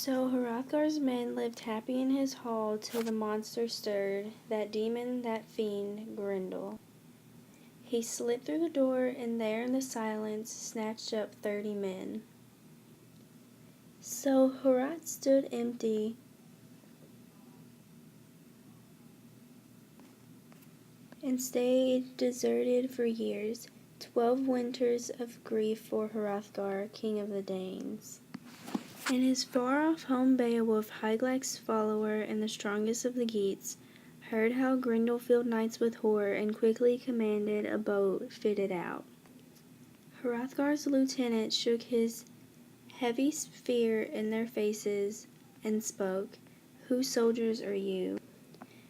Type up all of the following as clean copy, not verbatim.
So Hrothgar's men lived happy in his hall till the monster stirred, that demon, that fiend, Grendel. He slipped through the door, and there in the silence snatched up 30 men. So Hroth stood empty and stayed deserted for years, 12 winters of grief for Hrothgar, king of the Danes. In his far-off home Beowulf, Hygelac's follower and the strongest of the Geats, heard how Grendel filled nights with horror and quickly commanded a boat fitted out. Hrothgar's lieutenant shook his heavy spear in their faces and spoke, "Whose soldiers are you?"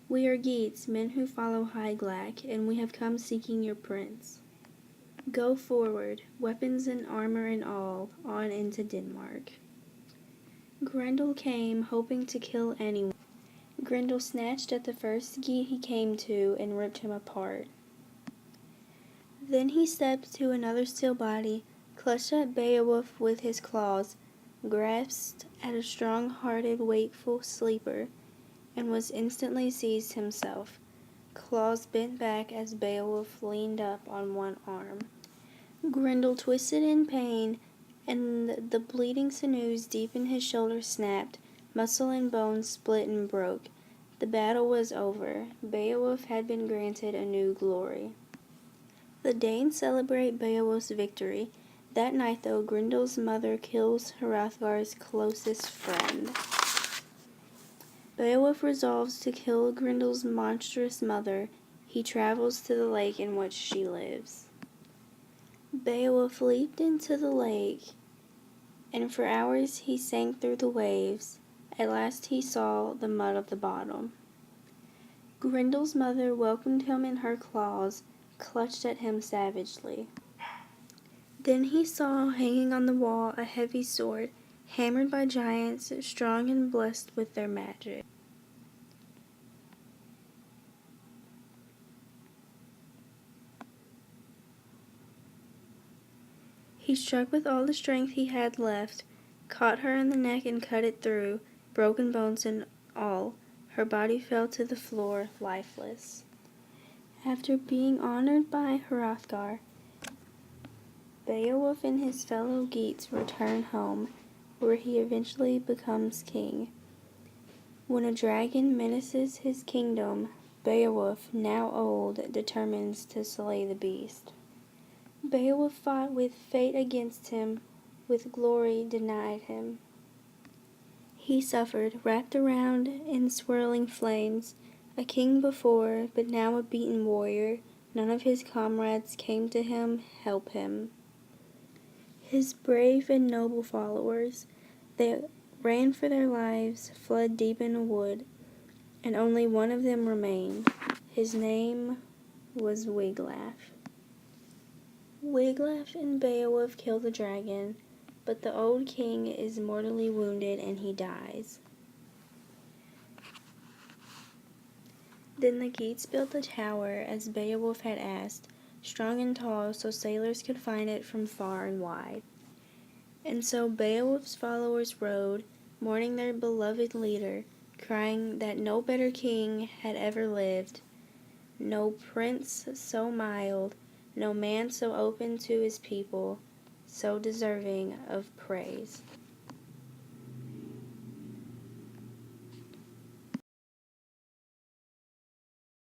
"We are Geats, men who follow Hygelac, and we have come seeking your prince." "Go forward, weapons and armor and all, on into Denmark." Grendel came, hoping to kill anyone. Grendel snatched at the first Geat he came to and ripped him apart. Then he stepped to another still body, clutched at Beowulf with his claws, grasped at a strong-hearted wakeful sleeper, and was instantly seized himself, claws bent back as Beowulf leaned up on one arm. Grendel twisted in pain, and the bleeding sinews deep in his shoulder snapped, muscle and bone split and broke. The battle was over. Beowulf had been granted a new glory. The Danes celebrate Beowulf's victory. That night, though, Grendel's mother kills Hrothgar's closest friend. Beowulf resolves to kill Grendel's monstrous mother. He travels to the lake in which she lives. Beowulf leaped into the lake, and for hours he sank through the waves. At last he saw the mud of the bottom. Grendel's mother welcomed him in her claws, clutched at him savagely. Then he saw hanging on the wall a heavy sword, hammered by giants, strong and blessed with their magic. He struck with all the strength he had left, caught her in the neck and cut it through, broken bones and all. Her body fell to the floor, lifeless. After being honored by Hrothgar, Beowulf and his fellow Geats return home, where he eventually becomes king. When a dragon menaces his kingdom, Beowulf, now old, determines to slay the beast. Beowulf fought with fate against him, with glory denied him. He suffered, wrapped around in swirling flames, a king before, but now a beaten warrior. None of his comrades came to him, help him. His brave and noble followers, they ran for their lives, fled deep in a wood, and only one of them remained. His name was Wiglaf. Wiglaf and Beowulf kill the dragon, but the old king is mortally wounded and he dies. Then the Geats built the tower as Beowulf had asked, strong and tall so sailors could find it from far and wide. And so Beowulf's followers rode, mourning their beloved leader, crying that no better king had ever lived, no prince so mild, no man so open to his people, so deserving of praise.